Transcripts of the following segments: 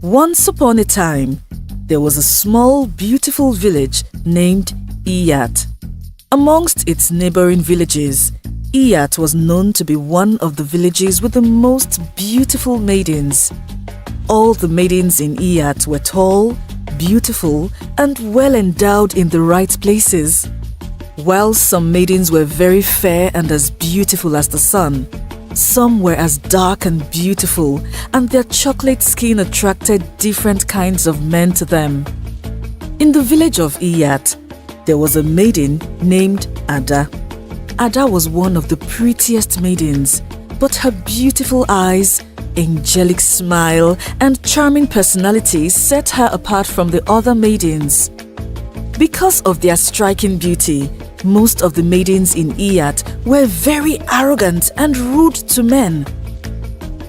Once upon a time, there was a small, beautiful village named Iyat. Amongst its neighboring villages, Iyat was known to be one of the villages with the most beautiful maidens. All the maidens in Iyat were tall, beautiful, and well endowed in the right places. While some maidens were very fair and as beautiful as the sun, some were as dark and beautiful, and their chocolate skin attracted different kinds of men to them. In the village of Iyat, there was a maiden named Ada. Ada was one of the prettiest maidens, but her beautiful eyes, angelic smile, and charming personality set her apart from the other maidens. Because of their striking beauty, most of the maidens in Iyat were very arrogant and rude to men.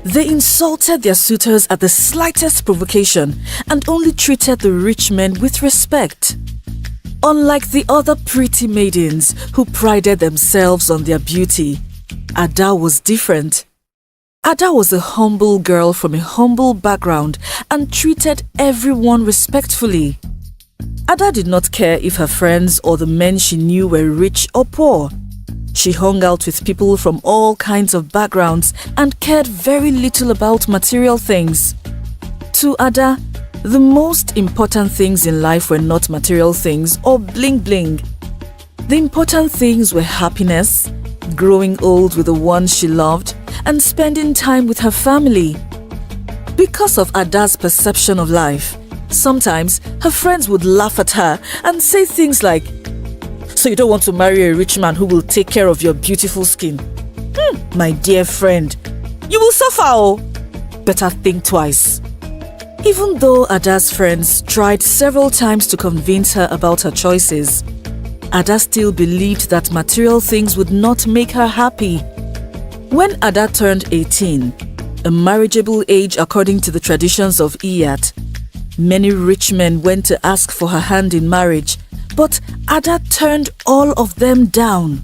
They insulted their suitors at the slightest provocation and only treated the rich men with respect. Unlike the other pretty maidens who prided themselves on their beauty, Ada was different. Ada was a humble girl from a humble background and treated everyone respectfully. Ada did not care if her friends or the men she knew were rich or poor. She hung out with people from all kinds of backgrounds and cared very little about material things. To Ada, the most important things in life were not material things or bling-bling. The important things were happiness, growing old with the ones she loved, and spending time with her family. Because of Ada's perception of life, sometimes her friends would laugh at her and say things like, "So you don't want to marry a rich man who will take care of your beautiful skin? My dear friend, you will suffer oh. Better think twice." Even though Ada's friends tried several times to convince her about her choices, Ada still believed that material things would not make her happy. When Ada turned 18, a marriageable age according to the traditions of Iyat, many rich men went to ask for her hand in marriage, but Ada turned all of them down.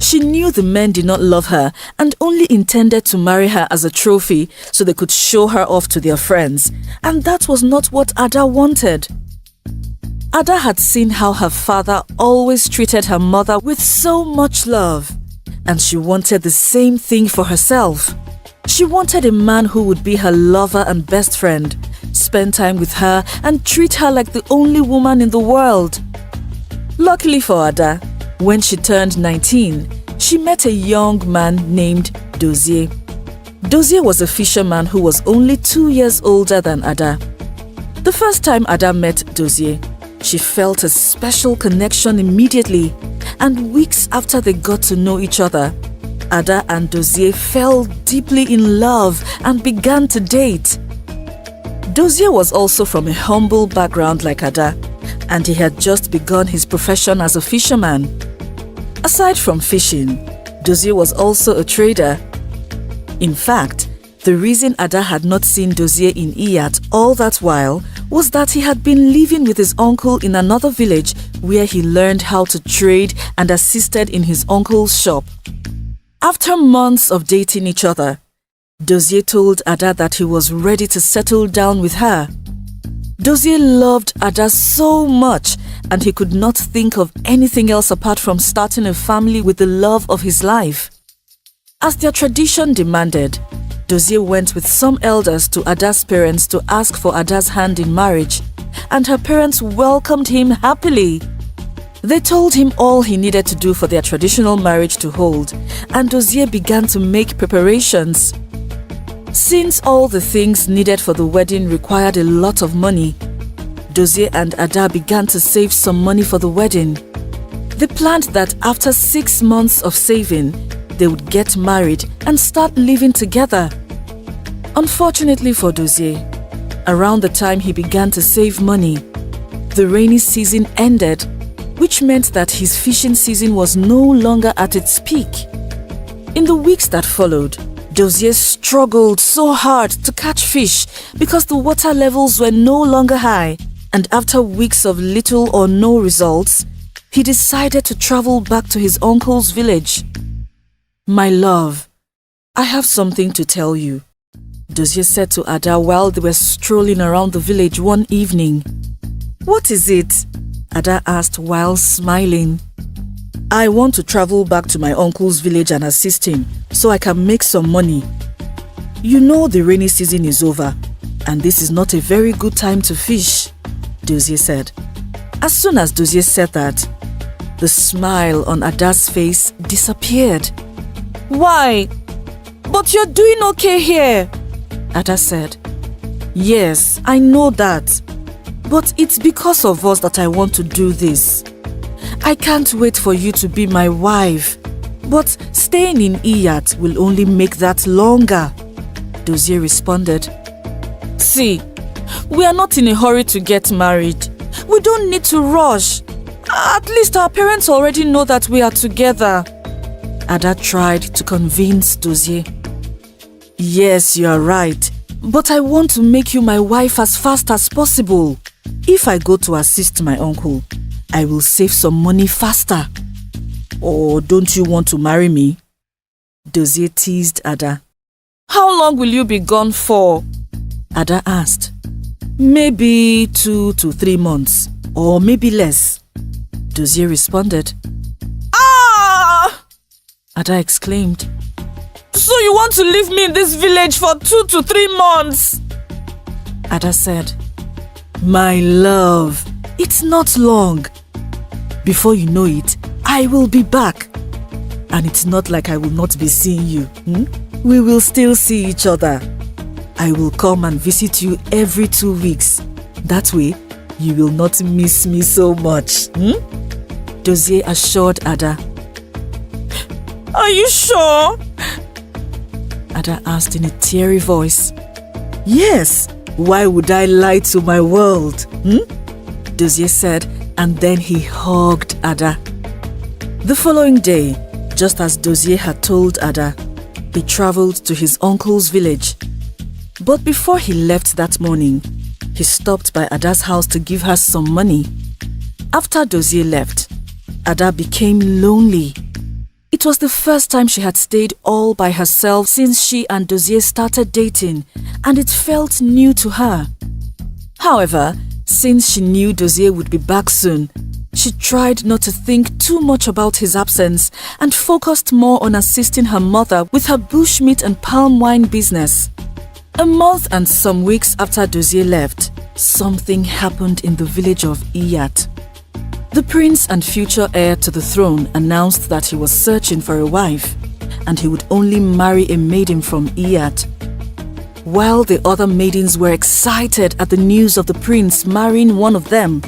She knew the men did not love her and only intended to marry her as a trophy so they could show her off to their friends, and that was not what Ada wanted. Ada had seen how her father always treated her mother with so much love, and she wanted the same thing for herself. She wanted a man who would be her lover and best friend, spend time with her and treat her like the only woman in the world. Luckily for Ada, when she turned 19, she met a young man named Dozie. Dozie was a fisherman who was only 2 years older than Ada. The first time Ada met Dozie, she felt a special connection immediately, and weeks after they got to know each other, Ada and Dozie fell deeply in love and began to date. Dozie was also from a humble background like Ada, and he had just begun his profession as a fisherman. Aside from fishing, Dozie was also a trader. In fact, the reason Ada had not seen Dozie in Iyat all that while was that he had been living with his uncle in another village where he learned how to trade and assisted in his uncle's shop. After months of dating each other, Dozie told Ada that he was ready to settle down with her. Dozie loved Ada so much, and he could not think of anything else apart from starting a family with the love of his life. As their tradition demanded, Dozie went with some elders to Ada's parents to ask for Ada's hand in marriage, and her parents welcomed him happily. They told him all he needed to do for their traditional marriage to hold, and Dozie began to make preparations. Since all the things needed for the wedding required a lot of money, Dozie and Ada began to save some money for the wedding. They planned that after 6 months of saving, they would get married and start living together. Unfortunately for Dozie, around the time he began to save money, the rainy season ended, which meant that his fishing season was no longer at its peak. In the weeks that followed, Dozie struggled so hard to catch fish because the water levels were no longer high, and after weeks of little or no results, he decided to travel back to his uncle's village. "My love, I have something to tell you. Dozie said to Ada while they were strolling around the village one evening. "What is it?" Ada asked while smiling. "I want to travel back to my uncle's village and assist him so I can make some money. You know the rainy season is over and this is not a very good time to fish," Dozie said. As soon as Dozie said that, the smile on Ada's face disappeared. "Why? But you're doing okay here," Ada said. "Yes, I know that. But it's because of us that I want to do this. I can't wait for you to be my wife. But staying in Iyat will only make that longer," Dozie responded. "See, we are not in a hurry to get married. We don't need to rush. At least our parents already know that we are together," Ada tried to convince Dozie. "Yes, you are right. But I want to make you my wife as fast as possible. If I go to assist my uncle, I will save some money faster. Or don't you want to marry me?" Dozie teased Ada. "How long will you be gone for?" Ada asked. "Maybe 2 to 3 months, or maybe less," Dozie responded. "Ah!" Ada exclaimed. "So you want to leave me in this village for 2 to 3 months?" Ada said, "My love, it's not long. Before you know it, I will be back. And it's not like I will not be seeing you. We will still see each other. I will come and visit you every 2 weeks. That way, you will not miss me so much." Dozie assured Ada. "Are you sure?" Ada asked in a teary voice. "Yes, why would I lie to my world?" Dozie said, and then he hugged Ada. The following day, just as Dozie had told Ada, he traveled to his uncle's village. But before he left that morning, he stopped by Ada's house to give her some money. After Dozie left, Ada became lonely. It was the first time she had stayed all by herself since she and Dozie started dating, and it felt new to her. However, since she knew Dozie would be back soon, she tried not to think too much about his absence and focused more on assisting her mother with her bushmeat and palm wine business. A month and some weeks after Dozie left, something happened in the village of Iyat. The prince and future heir to the throne announced that he was searching for a wife, and he would only marry a maiden from Iyat. While the other maidens were excited at the news of the prince marrying one of them,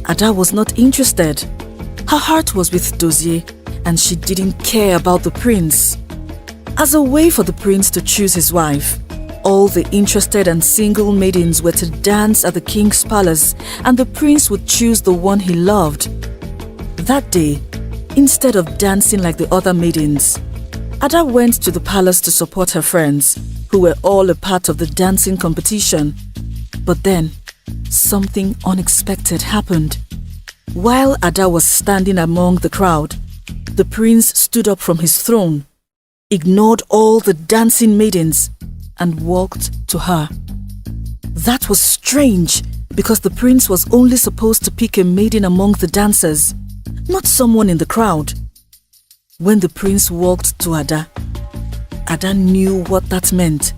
Ada was not interested. Her heart was with Dozie, and she didn't care about the prince. As a way for the prince to choose his wife, all the interested and single maidens were to dance at the king's palace, and the prince would choose the one he loved. That day, instead of dancing like the other maidens, Ada went to the palace to support her friends, who were all a part of the dancing competition. But then, something unexpected happened. While Ada was standing among the crowd, the prince stood up from his throne, ignored all the dancing maidens, and walked to her. That was strange because the prince was only supposed to pick a maiden among the dancers, not someone in the crowd. When the prince walked to Ada, Ada knew what that meant.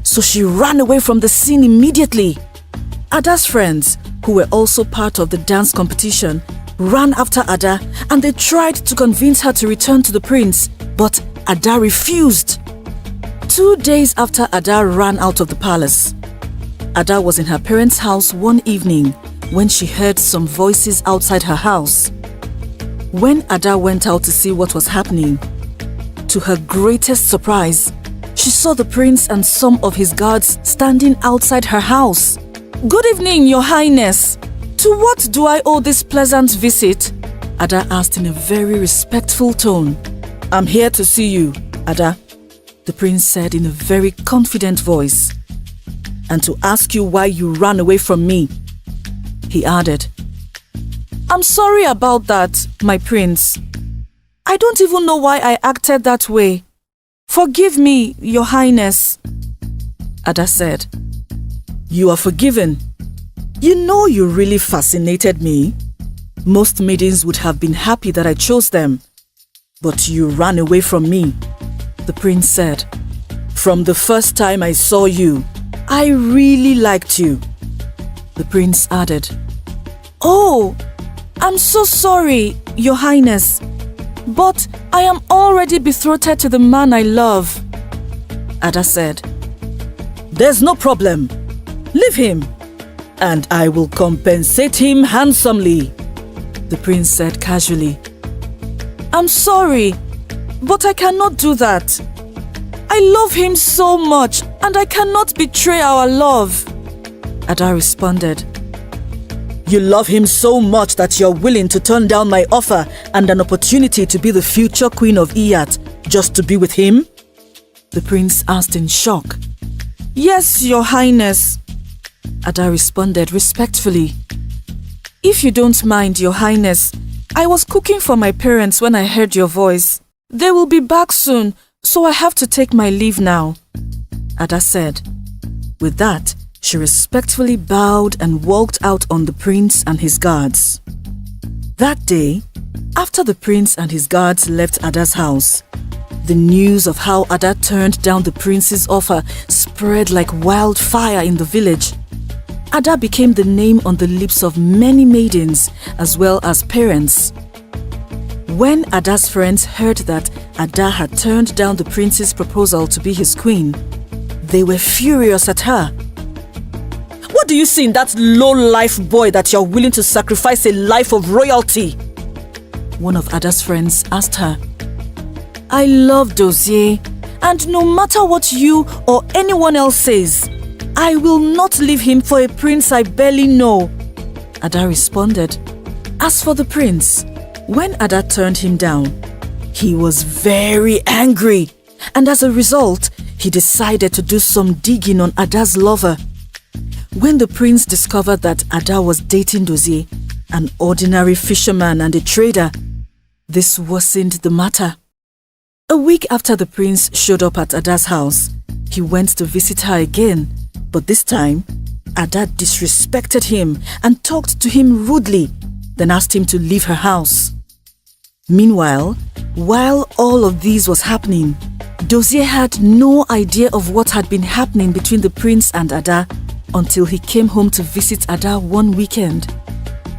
So she ran away from the scene immediately. Ada's friends, who were also part of the dance competition, ran after Ada and they tried to convince her to return to the prince, but Ada refused. 2 days after Ada ran out of the palace, Ada was in her parents' house one evening when she heard some voices outside her house. When Ada went out to see what was happening, to her greatest surprise, she saw the prince and some of his guards standing outside her house. "Good evening, Your Highness. To what do I owe this pleasant visit?" Ada asked in a very respectful tone. "I'm here to see you, Ada," the prince said in a very confident voice. "And to ask you why you ran away from me," he added. "I'm sorry about that, my prince. I don't even know why I acted that way. Forgive me, Your Highness." Ada said. You are forgiven. You know you really fascinated me. Most maidens would have been happy that I chose them. But you ran away from me, the prince said. From the first time I saw you, I really liked you. The prince added. Oh, I'm so sorry, Your Highness. But I am already betrothed to the man I love, Ada said. There's no problem. Leave him, and I will compensate him handsomely, the prince said casually. I'm sorry, but I cannot do that. I love him so much, and I cannot betray our love, Ada responded. You love him so much that you're willing to turn down my offer and an opportunity to be the future queen of Iyat just to be with him? The prince asked in shock. Yes, Your Highness, Ada responded respectfully. If you don't mind, Your Highness, I was cooking for my parents when I heard your voice. They will be back soon, so I have to take my leave now, Ada said. With that, she respectfully bowed and walked out on the prince and his guards. That day, after the prince and his guards left Ada's house, the news of how Ada turned down the prince's offer spread like wildfire in the village. Ada became the name on the lips of many maidens as well as parents. When Ada's friends heard that Ada had turned down the prince's proposal to be his queen, they were furious at her. What do you see in that low-life boy that you're willing to sacrifice a life of royalty? One of Ada's friends asked her. I love Dozie, and no matter what you or anyone else says, I will not leave him for a prince I barely know, Ada responded. As for the prince, when Ada turned him down, he was very angry, and as a result, he decided to do some digging on Ada's lover. When the prince discovered that Ada was dating Dozie, an ordinary fisherman and a trader, this worsened the matter. A week after the prince showed up at Ada's house, he went to visit her again, but this time, Ada disrespected him and talked to him rudely, then asked him to leave her house. Meanwhile, while all of this was happening, Dozie had no idea of what had been happening between the prince and Ada until he came home to visit Ada one weekend.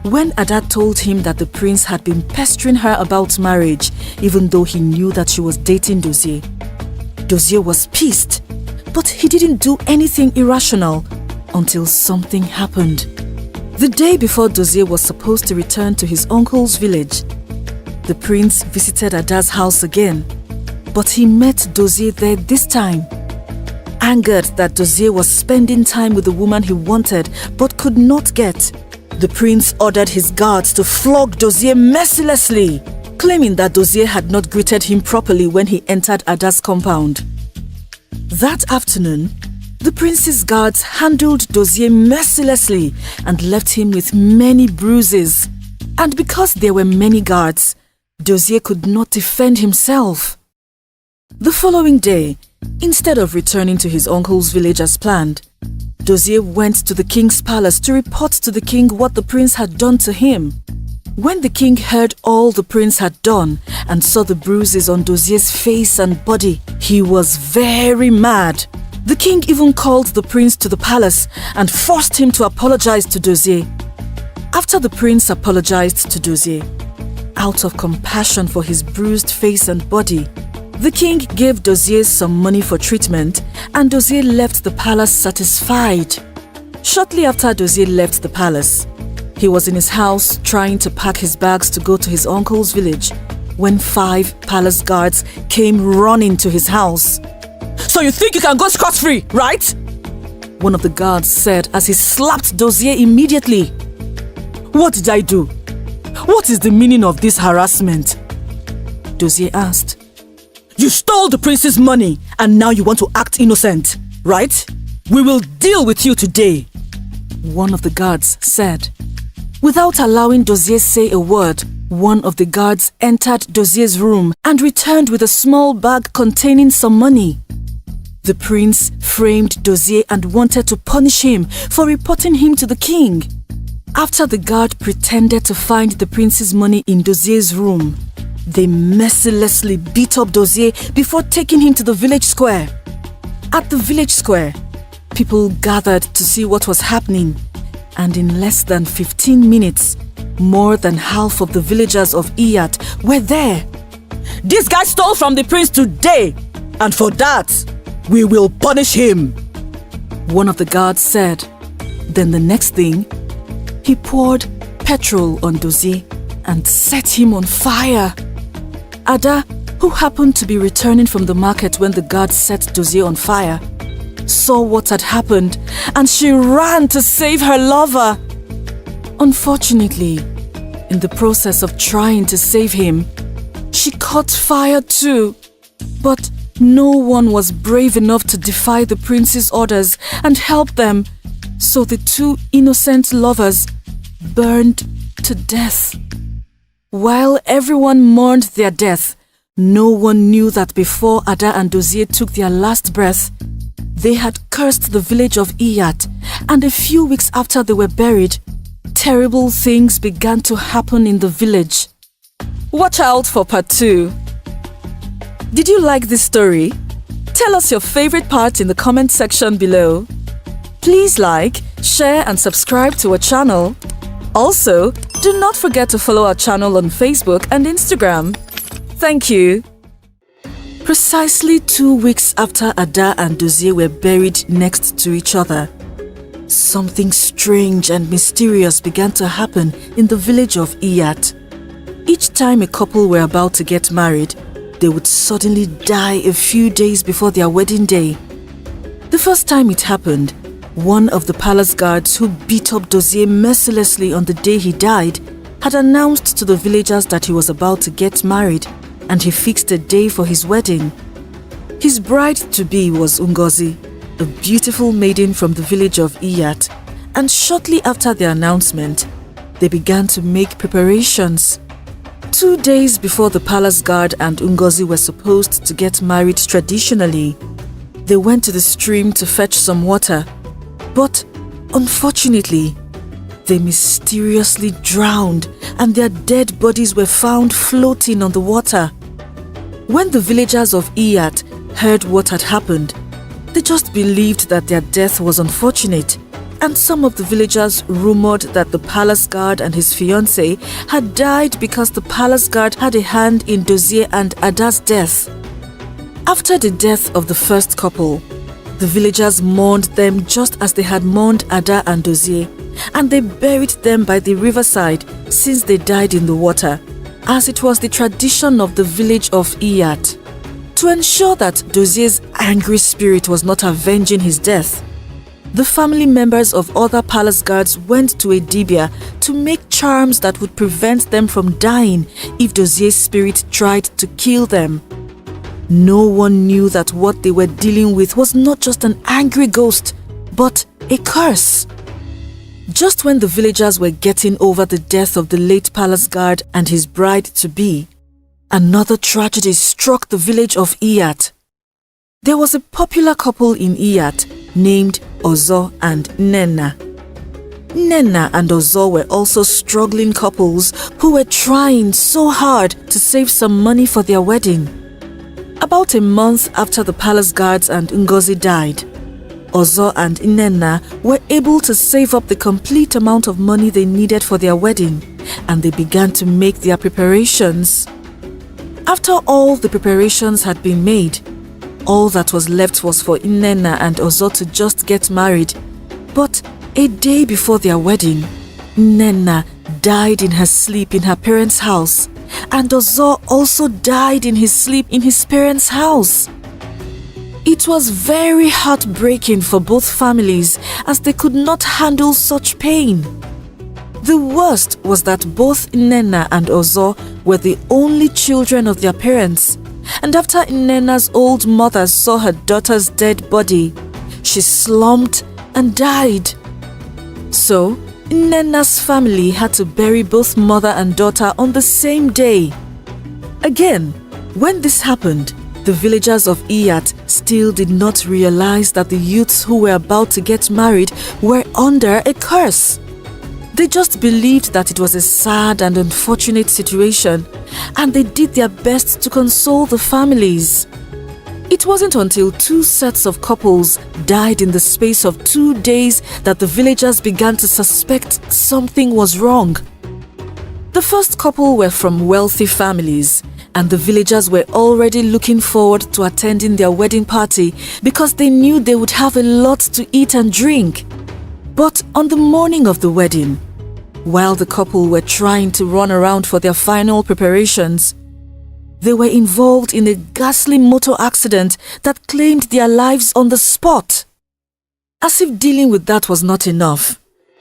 When Ada told him that the prince had been pestering her about marriage, even though he knew that she was dating Dozie, Dozie was pissed, but he didn't do anything irrational until something happened. The day before Dozie was supposed to return to his uncle's village, the prince visited Ada's house again, but he met Dozie there this time. Angered that Dozie was spending time with the woman he wanted but could not get, the prince ordered his guards to flog Dozie mercilessly, claiming that Dozie had not greeted him properly when he entered Ada's compound. That afternoon, the prince's guards handled Dozie mercilessly and left him with many bruises. And because there were many guards, Dozie could not defend himself. The following day, instead of returning to his uncle's village as planned, Dozie went to the king's palace to report to the king what the prince had done to him. When the king heard all the prince had done and saw the bruises on Dozie's face and body, he was very mad. The king even called the prince to the palace and forced him to apologize to Dozie. After the prince apologized to Dozie, out of compassion for his bruised face and body, the king gave Dozie some money for treatment, and Dozie left the palace satisfied. Shortly after Dozie left the palace, he was in his house trying to pack his bags to go to his uncle's village when 5 palace guards came running to his house. So you think you can go scot-free, right? One of the guards said as he slapped Dozie immediately. What did I do? What is the meaning of this harassment? Dozie asked. You stole the prince's money and now you want to act innocent, right? We will deal with you today, one of the guards said. Without allowing Dozie say a word, one of the guards entered Dozie's room and returned with a small bag containing some money. The prince framed Dozie and wanted to punish him for reporting him to the king. After the guard pretended to find the prince's money in Dozie's room, they mercilessly beat up Dozie before taking him to the village square. At the village square, people gathered to see what was happening, and in less than 15 minutes, more than half of the villagers of Iyat were there. "This guy stole from the prince today, and for that, we will punish him," one of the guards said. Then the next thing, he poured petrol on Dozie and set him on fire. Ada, who happened to be returning from the market when the guard set Dozie on fire, saw what had happened and she ran to save her lover. Unfortunately, in the process of trying to save him, she caught fire too. But no one was brave enough to defy the prince's orders and help them, so the two innocent lovers burned to death. While everyone mourned their death, no one knew that before Ada and Dozie took their last breath, they had cursed the village of Iyat, and a few weeks after they were buried, terrible things began to happen in the village. Watch out for part 2. Did you like this story? Tell us your favorite part in the comment section below. Please like, share and subscribe to our channel. Also, do not forget to follow our channel on Facebook and Instagram. Thank you. Precisely 2 weeks after Ada and Dozie were buried next to each other, something strange and mysterious began to happen in the village of Iyat. Each time a couple were about to get married, they would suddenly die a few days before their wedding day. The first time it happened, one of the palace guards who beat up Dozie mercilessly on the day he died had announced to the villagers that he was about to get married, and he fixed a day for his wedding. His bride-to-be was Ngozi, a beautiful maiden from the village of Iyat, and shortly after the announcement, they began to make preparations. 2 days before the palace guard and Ngozi were supposed to get married traditionally, they went to the stream to fetch some water, but unfortunately, they mysteriously drowned and their dead bodies were found floating on the water. When the villagers of Iyat heard what had happened, they just believed that their death was unfortunate, and some of the villagers rumored that the palace guard and his fiancée had died because the palace guard had a hand in Dozie and Ada's death. After the death of the first couple, the villagers mourned them just as they had mourned Ada and Dozie, and they buried them by the riverside since they died in the water, as it was the tradition of the village of Iyat. To ensure that Dozie's angry spirit was not avenging his death, the family members of other palace guards went to a dibia to make charms that would prevent them from dying if Dozie's spirit tried to kill them. No one knew that what they were dealing with was not just an angry ghost, but a curse. Just when the villagers were getting over the death of the late palace guard and his bride-to-be, another tragedy struck the village of Iyat. There was a popular couple in Iyat named Ozo and Nnenna. Nnenna and Ozo were also struggling couples who were trying so hard to save some money for their wedding. About a month after the palace guards and Ngozi died, Ozo and Nnenna were able to save up the complete amount of money they needed for their wedding, and they began to make their preparations. After all the preparations had been made, all that was left was for Nnenna and Ozo to just get married. But a day before their wedding, Nnenna died in her sleep in her parents' house, and Ozo also died in his sleep in his parents' house. It was very heartbreaking for both families as they could not handle such pain. The worst was that both Nnenna and Ozo were the only children of their parents, and after Nnenna's old mother saw her daughter's dead body, she slumped and died. So, Nnenna's family had to bury both mother and daughter on the same day. Again, when this happened, The villagers of Iyat still did not realize that the youths who were about to get married were under a curse. They just believed that it was a sad and unfortunate situation, and they did their best to console the families. It wasn't until 2 sets of couples died in the space of 2 days that the villagers began to suspect something was wrong. The first couple were from wealthy families, and the villagers were already looking forward to attending their wedding party because they knew they would have a lot to eat and drink. But on the morning of the wedding, while the couple were trying to run around for their final preparations, they were involved in a ghastly motor accident that claimed their lives on the spot. As if dealing with that was not enough,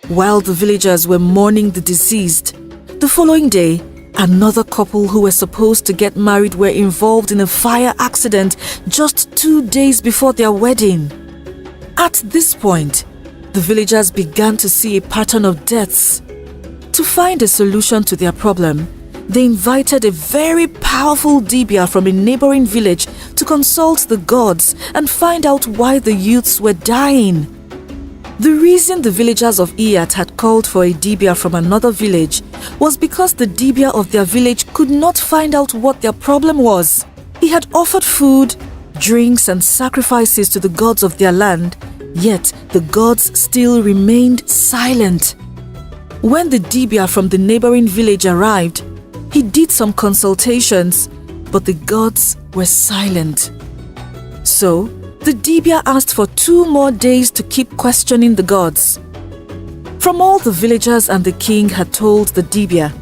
while the villagers were mourning the deceased, the following day, another couple who were supposed to get married were involved in a fire accident just 2 days before their wedding. At this point, the villagers began to see a pattern of deaths. To find a solution to their problem, they invited a very powerful dibia from a neighboring village to consult the gods and find out why the youths were dying. The reason the villagers of Iyat had called for a dibia from another village was because the dibia of their village could not find out what their problem was. He had offered food, drinks, and sacrifices to the gods of their land, yet the gods still remained silent. When the dibia from the neighboring village arrived, he did some consultations, but the gods were silent. So, the dibia asked for 2 more days to keep questioning the gods. From all the villagers and the king had told the dibia,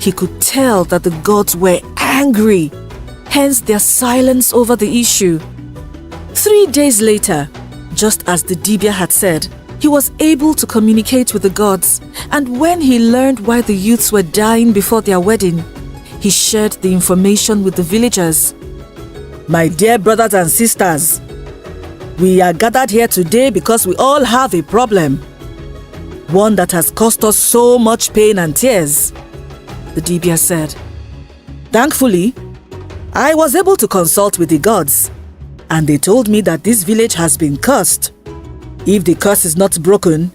he could tell that the gods were angry, hence their silence over the issue. 3 days later, just as the dibia had said, he was able to communicate with the gods, and when he learned why the youths were dying before their wedding, he shared the information with the villagers. My dear brothers and sisters, we are gathered here today because we all have a problem. One that has cost us so much pain and tears, the dibia said. Thankfully, I was able to consult with the gods, and they told me that this village has been cursed. If the curse is not broken,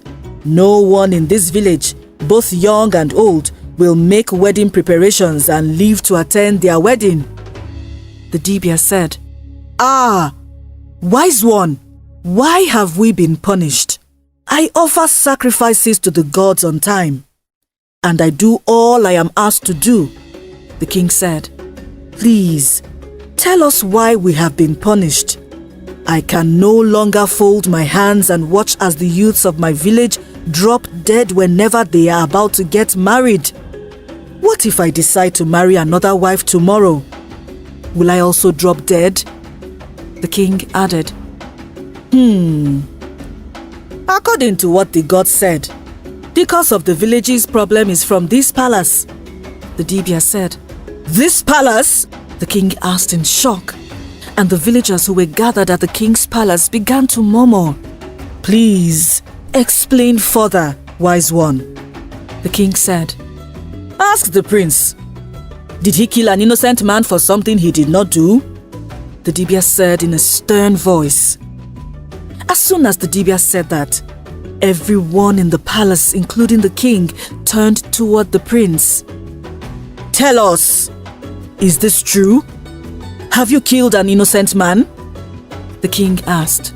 no one in this village, both young and old, will make wedding preparations and live to attend their wedding. The dibia said, Ah, wise one, why have we been punished? I offer sacrifices to the gods on time, and I do all I am asked to do. The king said, Please, tell us why we have been punished. I can no longer fold my hands and watch as the youths of my village drop dead whenever they are about to get married. What if I decide to marry another wife tomorrow? Will I also drop dead? The king added, According to what the gods said, the cause of the village's problem is from this palace. The dibia said. This palace? The king asked in shock, and the villagers who were gathered at the king's palace began to murmur. Please, explain further, wise one. The king said. Ask the prince. Did he kill an innocent man for something he did not do? The dibia said in a stern voice. As soon as the dibia said that, everyone in the palace, including the king, turned toward the prince. Tell us, is this true? Have you killed an innocent man? The king asked.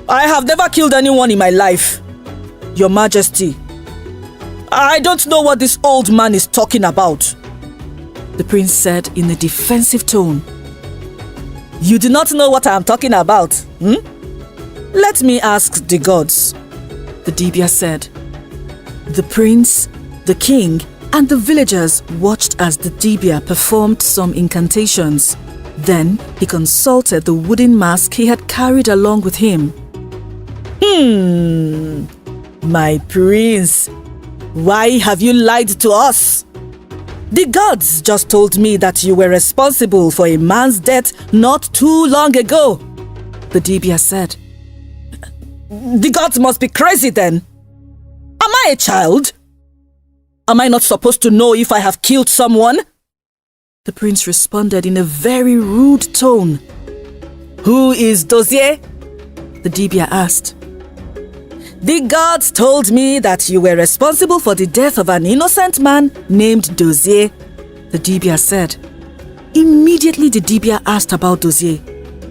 I have never killed anyone in my life, Your Majesty. I don't know what this old man is talking about, the prince said in a defensive tone. You do not know what I am talking about, Let me ask the gods, the dibia said. The prince, the king, and the villagers watched as the dibia performed some incantations. Then he consulted the wooden mask he had carried along with him. My prince, why have you lied to us? The gods just told me that you were responsible for a man's death not too long ago, the dibia said. The gods must be crazy then. Am I a child? Am I not supposed to know if I have killed someone? The prince responded in a very rude tone. Who is Dozie? The dibia asked. The gods told me that you were responsible for the death of an innocent man named Dozie, the dibia said. Immediately the dibia asked about Dozie.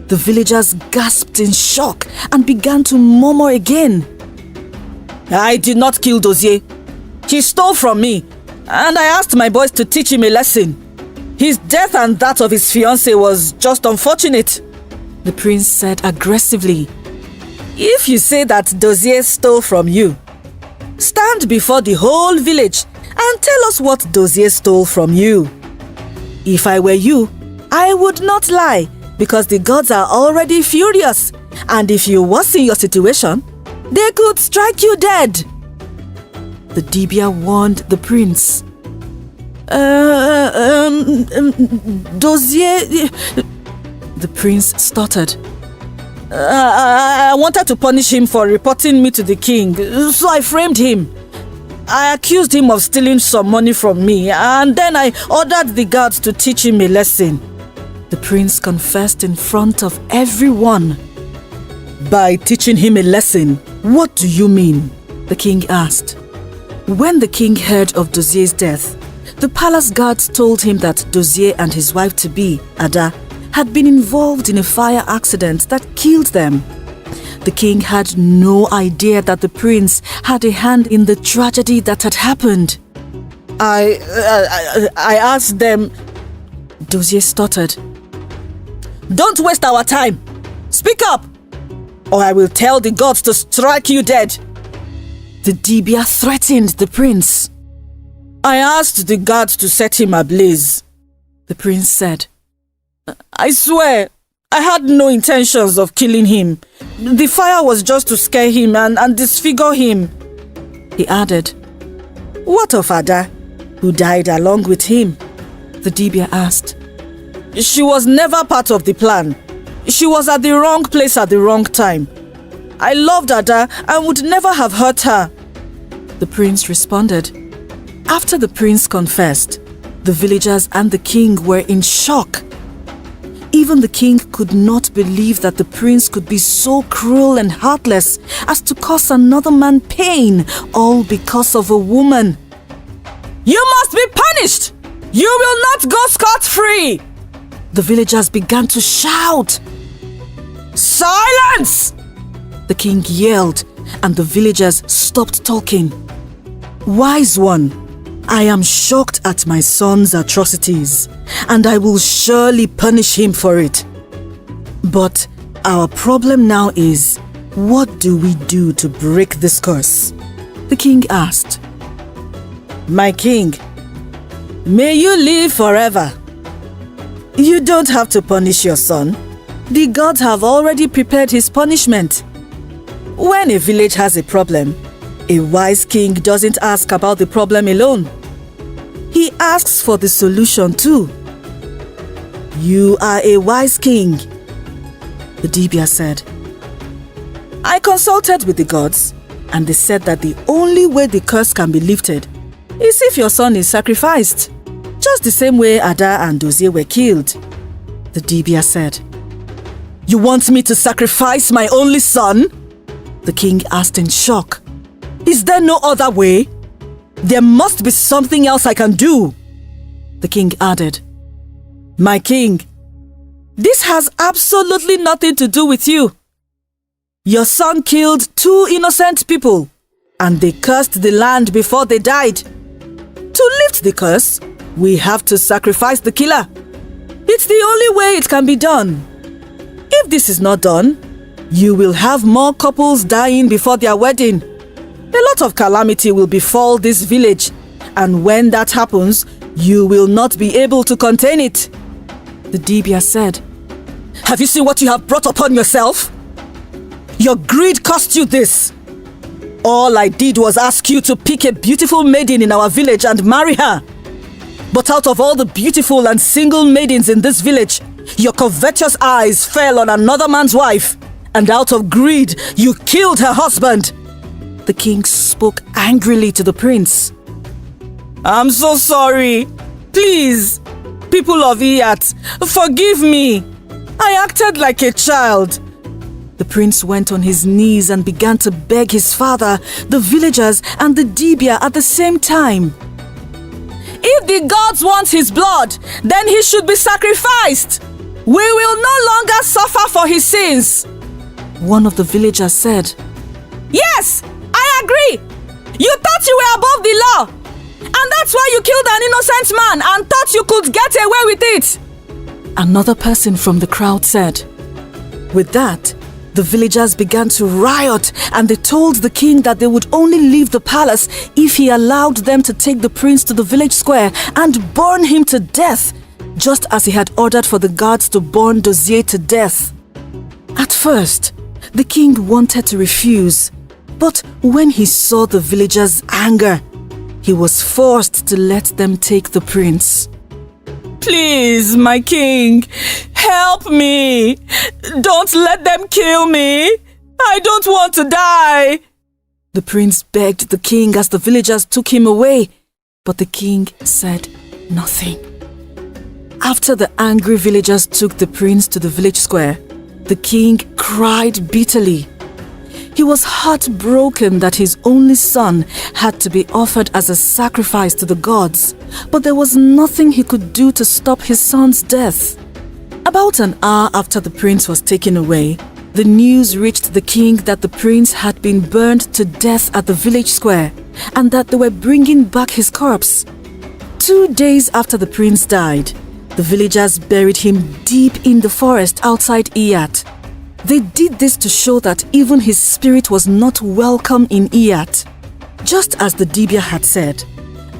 The villagers gasped in shock and began to murmur again. I did not kill Dozie. He stole from me, and I asked my boys to teach him a lesson. His death and that of his fiancée was just unfortunate, the prince said aggressively. If you say that Dozie stole from you, stand before the whole village and tell us what Dozie stole from you. If I were you, I would not lie, because the gods are already furious, and if you worsen your situation, they could strike you dead. The dibia warned the prince. Dozie... The prince stuttered. I wanted to punish him for reporting me to the king, so I framed him. I accused him of stealing some money from me, and then I ordered the guards to teach him a lesson. The prince confessed in front of everyone. By teaching him a lesson, what do you mean? The king asked. When the king heard of Dozie's death, the palace guards told him that Dozie and his wife-to-be, Ada, had been involved in a fire accident that killed them. The king had no idea that the prince had a hand in the tragedy that had happened. I asked them... Dozie stuttered. Don't waste our time! Speak up! Or I will tell the gods to strike you dead! The dibia threatened the prince. I asked the guards to set him ablaze, the prince said. I swear, I had no intentions of killing him. The fire was just to scare him and disfigure him, he added. What of Ada, who died along with him? The dibia asked. She was never part of the plan. She was at the wrong place at the wrong time. I loved Ada and would never have hurt her, the prince responded. After the prince confessed, the villagers and the king were in shock. Even the king could not believe that the prince could be so cruel and heartless as to cause another man pain, all because of a woman. You must be punished! You will not go scot-free! The villagers began to shout. Silence! The king yelled, and the villagers stopped talking. Wise one, I am shocked at my son's atrocities, and I will surely punish him for it. But our problem now is, what do we do to break this curse? The king asked. My king, may you live forever. You don't have to punish your son. The gods have already prepared his punishment. When a village has a problem, a wise king doesn't ask about the problem alone. He asks for the solution too. You are a wise king, the dibia said. I consulted with the gods, and they said that the only way the curse can be lifted is if your son is sacrificed, just the same way Ada and Dozie were killed, the dibia said. You want me to sacrifice my only son? The king asked in shock. Is there no other way? There must be something else I can do, the king added. My king, this has absolutely nothing to do with you. Your son killed 2 innocent people, and they cursed the land before they died. To lift the curse, we have to sacrifice the killer. It's the only way it can be done. If this is not done, you will have more couples dying before their wedding. A lot of calamity will befall this village, and when that happens, you will not be able to contain it, the dibia said. Have you seen what you have brought upon yourself? Your greed cost you this. All I did was ask you to pick a beautiful maiden in our village and marry her. But out of all the beautiful and single maidens in this village, your covetous eyes fell on another man's wife, and out of greed, you killed her husband. The king spoke angrily to the prince. I'm so sorry. Please, People of Iyat, forgive me. I acted like a child. The prince went on his knees and began to beg his father, the villagers, and the dibia at the same time. If the gods want his blood, then he should be sacrificed. We will no longer suffer for his sins. One of the villagers said, Yes, I agree. You thought you were above the law. And that's why you killed an innocent man and thought you could get away with it. Another person from the crowd said. With that, the villagers began to riot, and they told the king that they would only leave the palace if he allowed them to take the prince to the village square and burn him to death, just as he had ordered for the guards to burn Dozie to death. At first, the king wanted to refuse, but when he saw the villagers' anger, he was forced to let them take the prince. Please, my king, help me. Don't let them kill me. I don't want to die. The prince begged the king as the villagers took him away, but the king said nothing. After the angry villagers took the prince to the village square, the king cried bitterly. He was heartbroken that his only son had to be offered as a sacrifice to the gods, but there was nothing he could do to stop his son's death. About an hour after the prince was taken away, the news reached the king that the prince had been burned to death at the village square and that they were bringing back his corpse. 2 days after the prince died, the villagers buried him deep in the forest outside Iyat. They did this to show that even his spirit was not welcome in Iyat. Just as the dibia had said,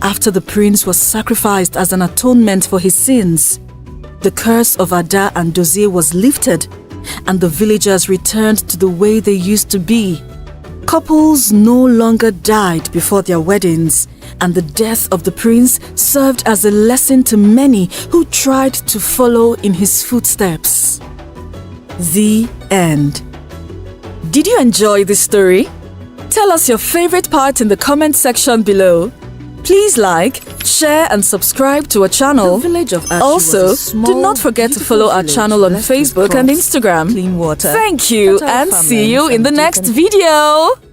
after the prince was sacrificed as an atonement for his sins, the curse of Ada and Dozie was lifted, and the villagers returned to the way they used to be. Couples no longer died before their weddings, and the death of the prince served as a lesson to many who tried to follow in his footsteps. The end. Did you enjoy this story? Tell us your favorite part in the comment section below. Please like, share and subscribe to our channel. The village of Ashi Also, was a small, do not forget to follow our village channel on blessed with Facebook and crops, Instagram. clean water, Thank you fertile and see farmlands, you in and the deep next and video.